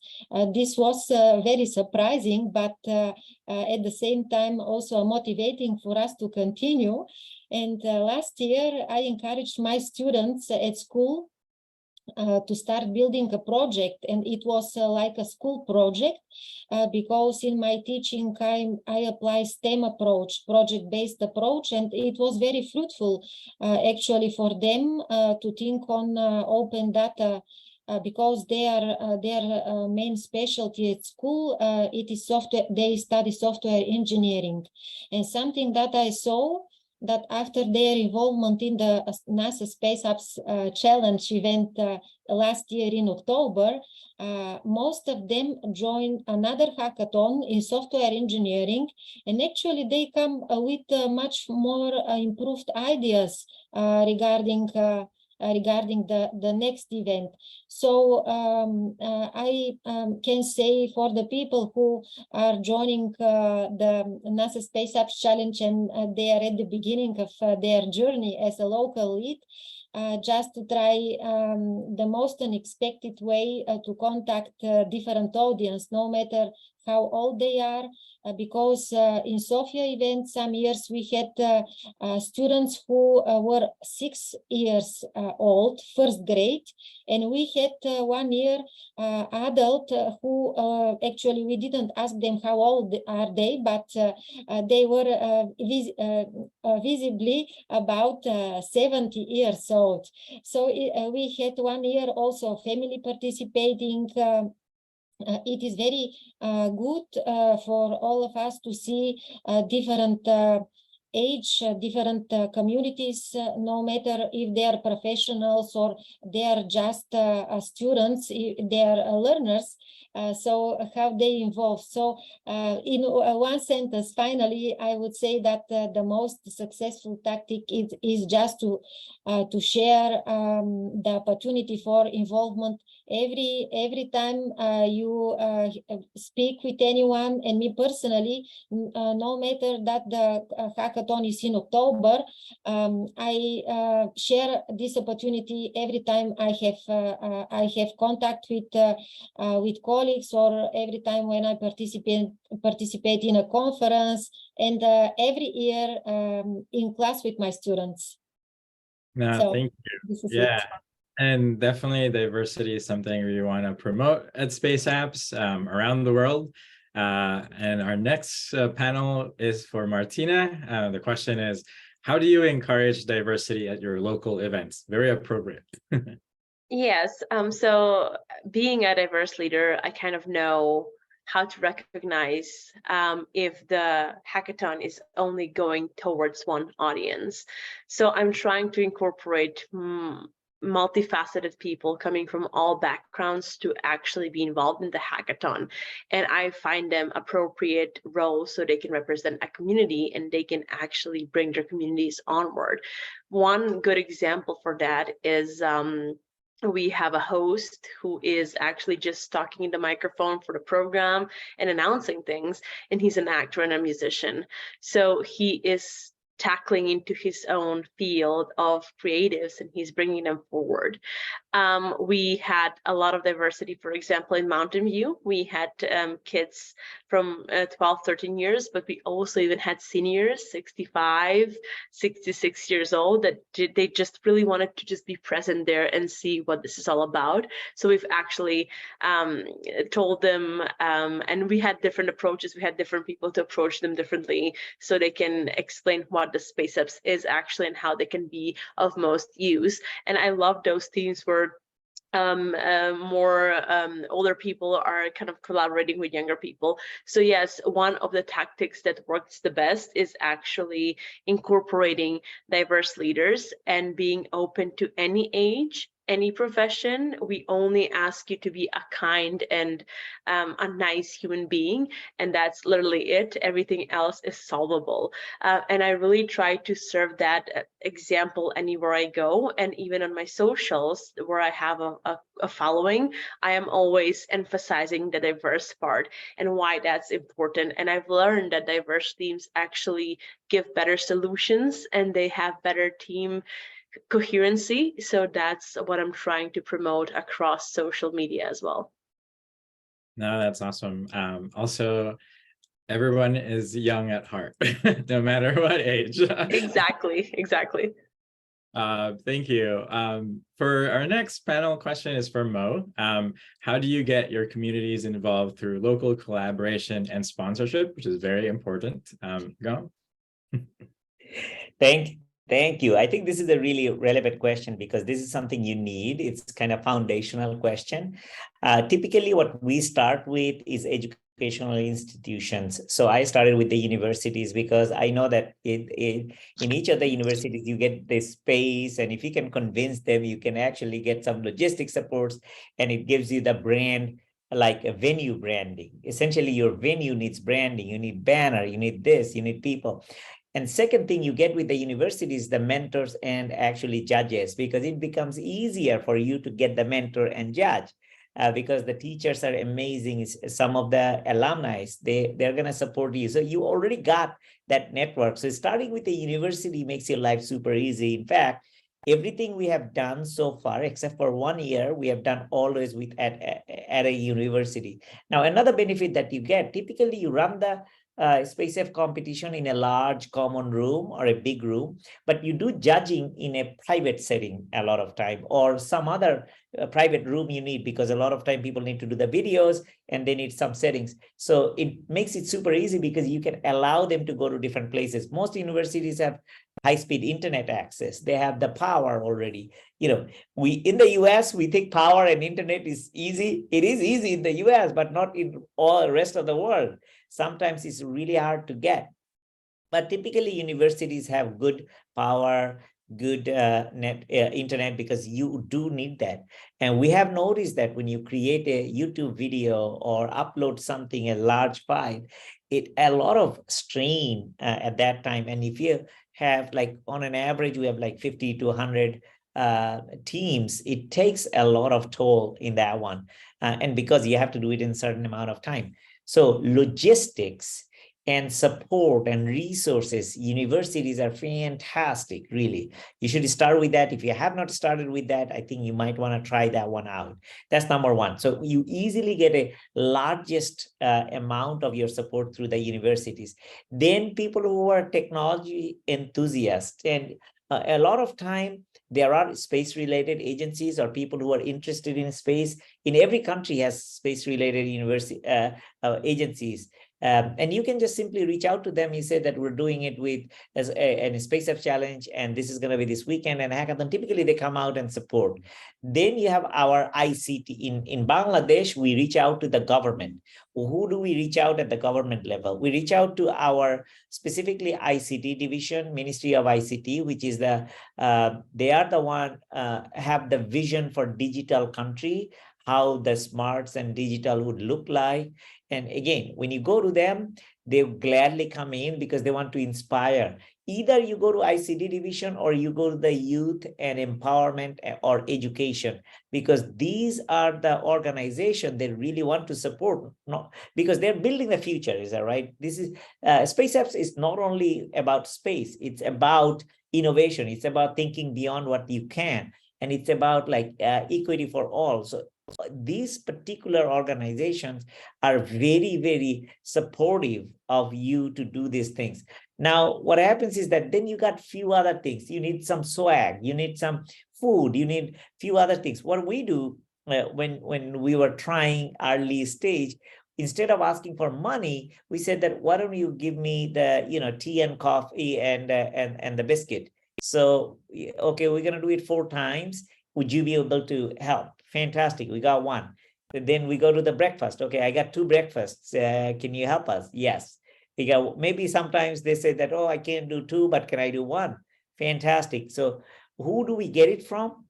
S3: This was very surprising, but at the same time also motivating for us to continue. And last year, I encouraged my students at school to start building a project, and it was like a school project because in my teaching I apply STEM approach, project-based approach, and it was very fruitful actually for them to think on open data because their main specialty at school it is software. They study software engineering, and something that I saw, that after their involvement in the NASA Space Apps Challenge event last year in October, most of them joined another hackathon in software engineering, and actually they come with much more improved ideas regarding the next event. So I can say for the people who are joining the NASA Space Apps Challenge and they are at the beginning of their journey as a local lead, just to try the most unexpected way to contact different audience, no matter how old they are, because in Sofia event some years we had students who were 6 years old, first grade, and we had 1 year adult who actually we didn't ask them how old are they, but they were visibly about 70 years old. So we had 1 year also family participating. It is very good for all of us to see different age, different communities, no matter if they are professionals or they are just students, they are learners. So how they involve. So in one sentence, finally, I would say that the most successful tactic is just to share the opportunity for involvement. Every time you speak with anyone, and me personally, no matter that the hackathon is in October, I share this opportunity every time I have contact with colleagues, or every time when I participate in a conference, and every year in class with my students.
S8: No,
S3: So,
S8: thank you.
S3: this is
S8: Yeah.
S3: it.
S8: And definitely diversity is something we want to promote at Space Apps around the world. And our next panel is for Martina. The question is, how do you encourage diversity at your local events? Very appropriate.
S4: Yes, so being a diverse leader, I kind of know how to recognize if the hackathon is only going towards one audience. So I'm trying to incorporate multifaceted people coming from all backgrounds to actually be involved in the hackathon, and I find them appropriate roles so they can represent a community and they can actually bring their communities onward. One good example for that is we have a host who is actually just talking in the microphone for the program and announcing things, and he's an actor and a musician. So he is tackling into his own field of creatives, and he's bringing them forward. We had a lot of diversity. For example, in Mountain View, we had kids from 12, 13 years, but we also even had seniors, 65, 66 years old, that they just really wanted to just be present there and see what this is all about. So we've actually told them, and we had different approaches. We had different people to approach them differently so they can explain what the Space Apps is actually and how they can be of most use. And I love those teams where more older people are kind of collaborating with younger people. So yes, one of the tactics that works the best is actually incorporating diverse leaders and being open to any age, any profession. We only ask you to be a kind and a nice human being, and that's literally it. Everything else is solvable. And I really try to serve that example anywhere I go, and even on my socials where I have a following, I am always emphasizing the diverse part and why that's important. And I've learned that diverse teams actually give better solutions and they have better team coherency. So that's what I'm trying to promote across social media as well.
S8: No, that's awesome. Also, everyone is young at heart, no matter what age.
S4: Exactly.
S8: Thank you. For our next panel question is for Mo. How do you get your communities involved through local collaboration and sponsorship, which is very important? Go.
S5: Thank you. I think this is a really relevant question because this is something you need. It's kind of foundational question. Typically, what we start with is educational institutions. So I started with the universities because I know that in each of the universities, you get this space. And if you can convince them, you can actually get some logistic supports and it gives you the brand, like a venue branding. Essentially, your venue needs branding. You need banner, you need this, you need people. And second thing you get with the universities, the mentors and actually judges, because it becomes easier for you to get the mentor and judge because the teachers are amazing. Some of the alumni, they're going to support you. So you already got that network. So starting with the university makes your life super easy. In fact, everything we have done so far, except for 1 year, we have done always with at a university. Now, another benefit that you get, typically you run the Space F competition in a large common room or a big room, but you do judging in a private setting a lot of time or some other private room you need because a lot of time people need to do the videos and they need some settings. So it makes it super easy because you can allow them to go to different places. Most universities have high-speed internet access. They have the power already. You know, we in the US, we think power and internet is easy. It is easy in the US, but not in all the rest of the world. Sometimes it's really hard to get. But typically universities have good power, good internet because you do need that. And we have noticed that when you create a YouTube video or upload something, a large file, a lot of strain at that time. And if you have like on an average, we have like 50 to 100 teams, it takes a lot of toll in that one. And because you have to do it in a certain amount of time. So logistics and support and resources, universities are fantastic, really. You should start with that. If you have not started with that, I think you might want to try that one out. That's number one. So you easily get a largest amount of your support through the universities. Then people who are technology enthusiasts, and a lot of time, there are space-related agencies or people who are interested in space. In every country has space-related university agencies. And you can just simply reach out to them. You say that we're doing it with as a Space F challenge, and this is going to be this weekend and hackathon. Typically, they come out and support. Then you have our ICT. In Bangladesh, we reach out to the government. Who do we reach out at the government level? We reach out to our specifically ICT division, Ministry of ICT, which is the, they are the one have the vision for digital country, how the smarts and digital would look like. And again, when you go to them, they gladly come in because they want to inspire. Either you go to ICD division or you go to the youth and empowerment or education, because these are the organizations they really want to support, no, because they're building the future, is that right? This is Space Apps is not only about space, it's about innovation, it's about thinking beyond what you can, and it's about like equity for all. So these particular organizations are very, very supportive of you to do these things. Now, what happens is that then you got few other things. You need some swag, you need some food, you need few other things. What we do when we were trying early stage, instead of asking for money, we said that, why don't you give me the tea and coffee and the biscuit? So, okay, we're going to do it 4 times. Would you be able to help? Fantastic. We got 1. Then we go to the breakfast. Okay, I got 2 breakfasts. Can you help us? Yes. We got, maybe sometimes they say that, oh, I can't do 2, but can I do 1? Fantastic. So who do we get it from?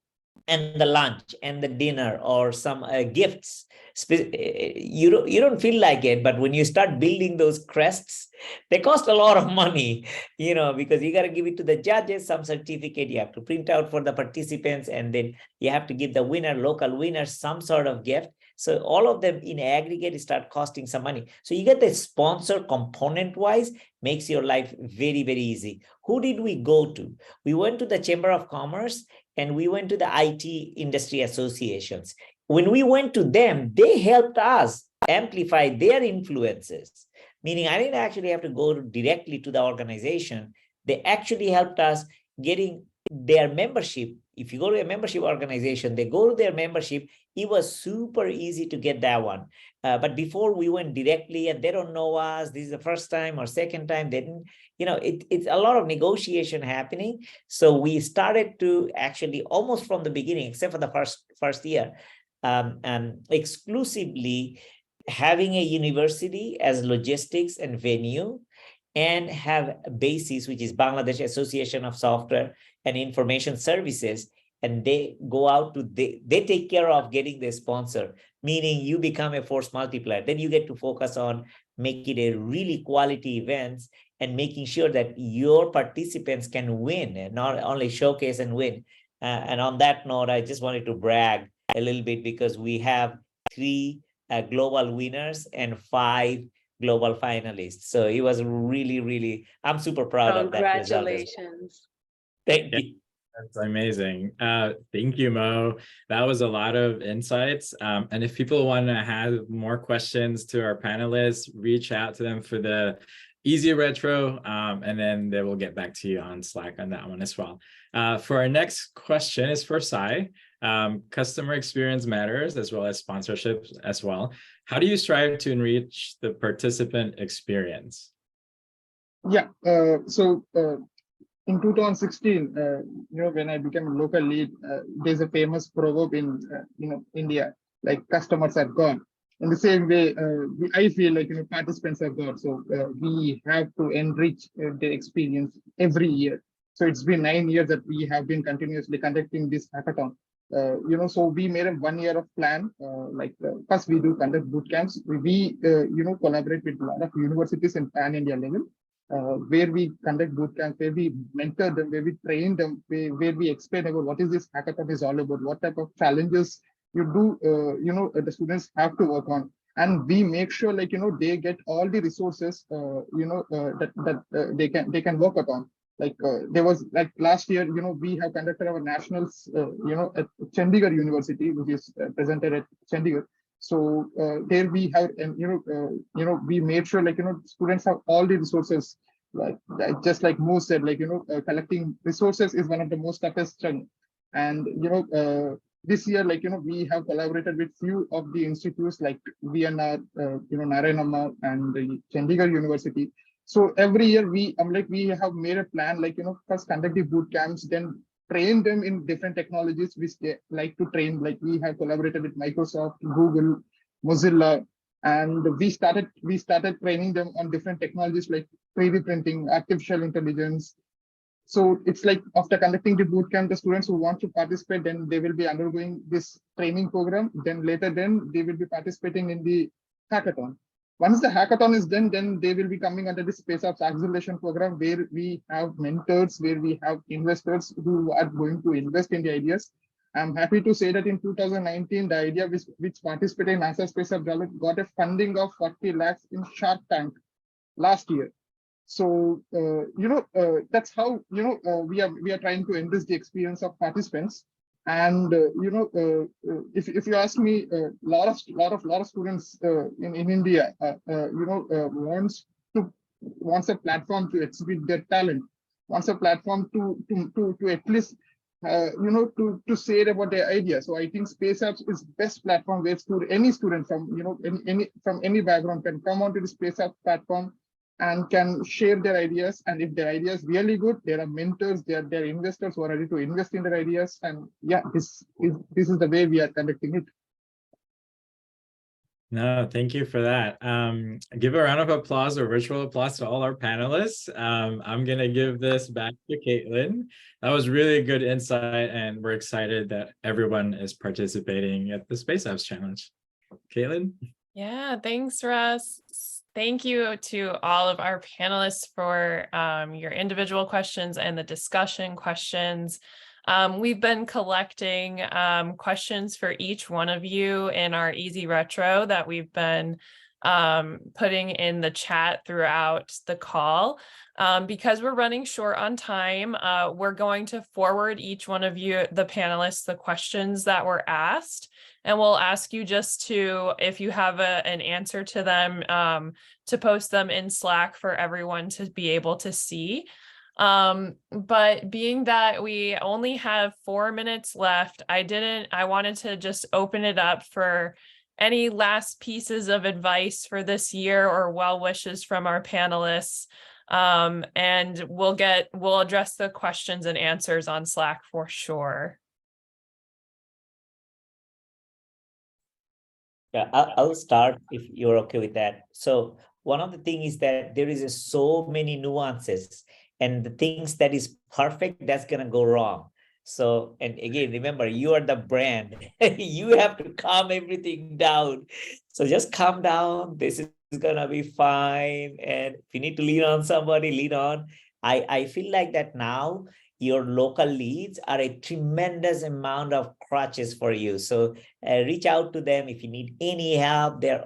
S5: And the lunch and the dinner or some gifts. You don't feel like it, but when you start building those crests, they cost a lot of money, because you got to give it to the judges, some certificate you have to print out for the participants, and then you have to give the winner, local winner, some sort of gift. So all of them in aggregate start costing some money. So you get the sponsor component wise, makes your life very, very easy. Who did we go to? We went to the Chamber of Commerce and we went to the IT industry associations. When we went to them, they helped us amplify their influences, meaning I didn't actually have to go directly to the organization. They actually helped us getting their membership. If you go to a membership organization, they go to their membership. It was super easy to get that one. But before we went directly and they don't know us, this is the first time or second time, they didn't, it's a lot of negotiation happening. So we started to actually almost from the beginning, except for the first year, exclusively having a university as logistics and venue, and have BASIS, which is Bangladesh Association of Software and Information Services, and they go out to, they take care of getting the sponsor, meaning you become a force multiplier. Then you get to focus on making it a really quality events and making sure that your participants can win and not only showcase and win. And on that note, I just wanted to brag a little bit because we have 3 global winners and 5 global finalists. So it was really, really, I'm super proud of that result.
S4: Congratulations.
S5: Thank you.
S8: That's amazing. Thank you, Mo. That was a lot of insights. And if people want to have more questions to our panelists, reach out to them for the easy retro, and then they will get back to you on Slack on that one as well. For our next question is for Sai. Customer experience matters as well as sponsorships as well. How do you strive to enrich the participant experience?
S6: Yeah, in 2016, when I became a local lead, there's a famous proverb in India, like customers are God. In the same way, I feel like participants are God. So we have to enrich the experience every year. So it's been 9 years that we have been continuously conducting this hackathon. So we made a 1 year of plan. First we do conduct boot camps. We collaborate with a lot of universities in pan-India level, where we conduct boot camps, where we mentor them, where we train them, where we explain about what is this hackathon is all about, what type of challenges you do, the students have to work on, and we make sure they get all the resources, that they can work upon. There was last year, we have conducted our nationals, at Chandigarh University, which is presented at Chandigarh. So there we have, and we made sure students have all the resources. Just like Mo said, collecting resources is one of the most toughest challenge. And this year, we have collaborated with few of the institutes like VNR, Narayanamma and the Chandigarh University. So every year we have made a plan, first conduct the boot camps, then train them in different technologies which they like to train. We have collaborated with Microsoft, Google, Mozilla, and we started training them on different technologies like 3D printing, artificial intelligence. So it's after conducting the boot camp, the students who want to participate, then they will be undergoing this training program. Then later, they will be participating in the hackathon. Once the hackathon is done, then they will be coming under the Space Apps Acceleration Program, where we have mentors, where we have investors who are going to invest in the ideas. I'm happy to say that in 2019, the idea which participated in NASA Space App got a funding of 40 lakhs in Shark Tank last year. So, that's how, we are trying to enrich the experience of participants. And, if you ask me, a lot of students in India, wants a platform to exhibit their talent, wants a platform to at least, to say about their ideas. So I think Space Apps is best platform where any student from, from any background can come onto the Space Apps platform and can share their ideas. And if their idea is really good, there are mentors, there are investors who are ready to invest in their ideas. And yeah, this is the way we are conducting it.
S8: No, thank you for that. Give a round of applause or virtual applause to all our panelists. I'm going to give this back to Caitlin. That was really a good insight, and we're excited that everyone is participating at the Space Apps Challenge. Caitlin?
S1: Yeah, thanks, Russ. Thank you to all of our panelists for your individual questions and the discussion questions. We've been collecting questions for each one of you in our Easy Retro that we've been putting in the chat throughout the call. Because we're running short on time, we're going to forward each one of you, the panelists, the questions that were asked. And we'll ask you just to, if you have an answer to them, to post them in Slack for everyone to be able to see. But being that we only have 4 minutes left, I wanted to just open it up for any last pieces of advice for this year or well wishes from our panelists. And we'll address the questions and answers on Slack for sure.
S5: Yeah, I'll start if you're okay with that. So one of the things is that there is so many nuances, and the things that is perfect, that's going to go wrong. So, and again, remember, you are the brand. You have to calm everything down. So just calm down. This is going to be fine. And if you need to lean on somebody, lean on. I feel like that now your local leads are a tremendous amount of crutches for you. So reach out to them if you need any help. They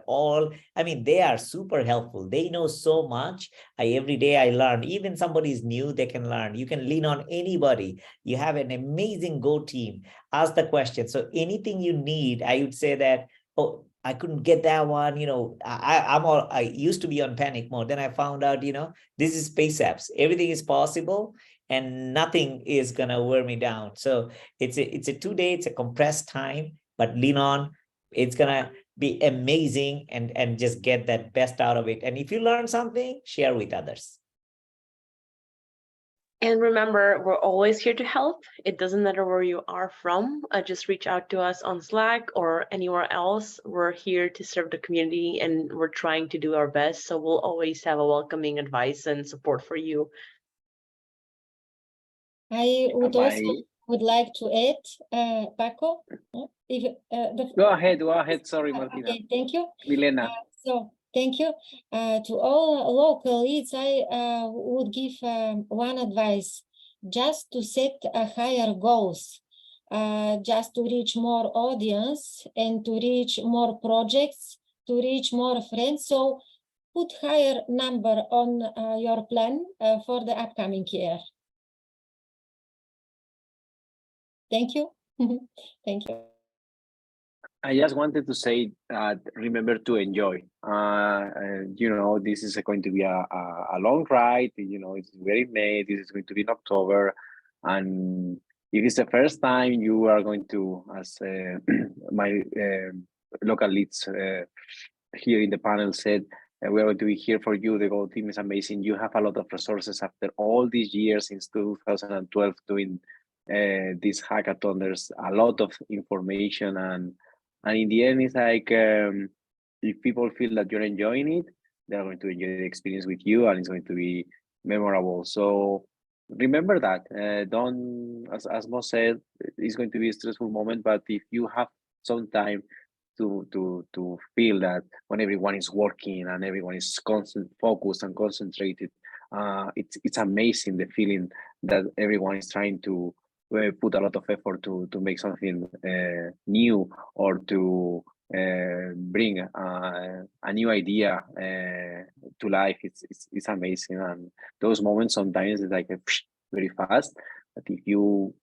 S5: are super helpful. They know so much. Every day I learn. Even somebody is new, they can learn. You can lean on anybody. You have an amazing Go team. Ask the question. So anything you need, I would say that, oh, I couldn't get that one. I used to be on panic mode. Then I found out, this is Space Apps. Everything is possible, and nothing is gonna wear me down. So it's a 2-day, it's a compressed time, but lean on. It's gonna be amazing, and just get that best out of it. And if you learn something, share with others.
S4: And remember, we're always here to help. It doesn't matter where you are from. Just reach out to us on Slack or anywhere else. We're here to serve the community, and we're trying to do our best. So we'll always have a welcoming advice and support for you.
S3: I would would like to add, Paco.
S2: Go ahead. Sorry, Martina.
S3: Okay, thank you.
S2: Milena.
S3: So thank you. To all local leads, I would give one advice: just to set higher goals, just to reach more audience and to reach more projects, to reach more friends. So put higher number on your plan for the upcoming year. Thank you. Thank you.
S2: I just wanted to say, remember to enjoy. This is going to be a long ride. It's very May. This is going to be in October, and if it's the first time you are going to, as my local leads here in the panel said, we are going to be here for you. The Go team is amazing. You have a lot of resources after all these years since 2012 doing this hackathon. There's a lot of information, and in the end, it's like if people feel that you're enjoying it, they're going to enjoy the experience with you, and it's going to be memorable. So remember that. Don't, as Mo said, it's going to be a stressful moment, but if you have some time to feel that when everyone is working and everyone is focused and concentrated, it's amazing the feeling that everyone is trying to put a lot of effort to make something new, or to bring a new idea to life. It's amazing, and those moments sometimes is like very fast. But if you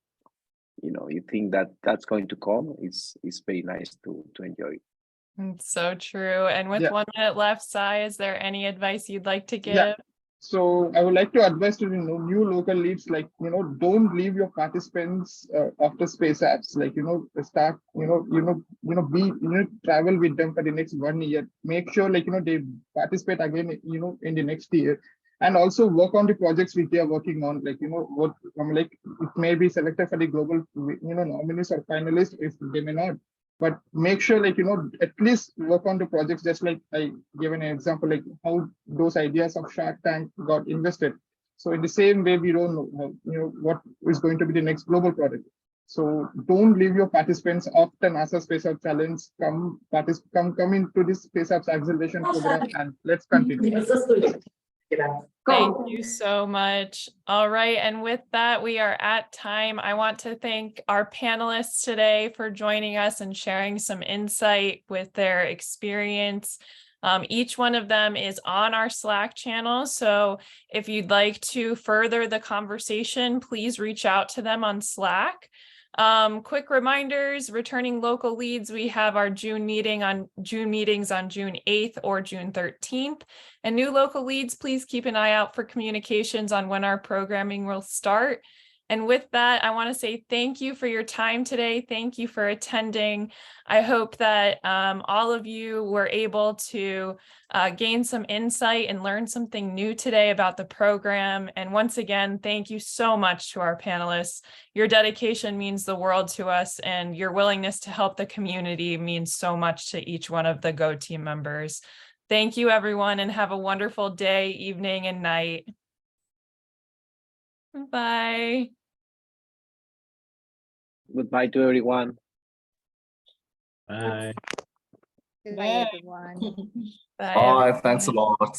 S2: think that that's going to come, it's very nice to enjoy.
S1: It's so true. And with
S6: Yeah.
S1: 1 minute left, Sai, is there any advice you'd like to give?
S6: Yeah. So I would like to advise to new local leads, like don't leave your participants after space apps. Like start travel with them for the next 1 year. Make sure they participate again in the next year, and also work on the projects which they are working on. Like what like it may be selected for the global nominees or finalists if they may not. But make sure at least work on the projects, just like I given an example, like how those ideas of Shark Tank got invested. So in the same way, we don't know what is going to be the next global project. So don't leave your participants off the NASA Space Up Challenge. Come into this Space Apps Acceleration Program, and let's continue.
S1: Thank you so much. All right. And with that, we are at time. I want to thank our panelists today for joining us and sharing some insight with their experience. Each one of them is on our Slack channel. So if you'd like to further the conversation, please reach out to them on Slack. Quick reminders: returning local leads, we have our June meetings on June 8th or June 13th. And new local leads, please keep an eye out for communications on when our programming will start. And with that, I want to say thank you for your time today. Thank you for attending. I hope that all of you were able to gain some insight and learn something new today about the program. And once again, thank you so much to our panelists. Your dedication means the world to us, and your willingness to help the community means so much to each one of the Go team members. Thank you, everyone, and have a wonderful day, evening, and night. Bye.
S2: Goodbye to everyone.
S8: Bye.
S3: Bye.
S9: everyone.
S1: Bye.
S10: Bye. Thanks a lot.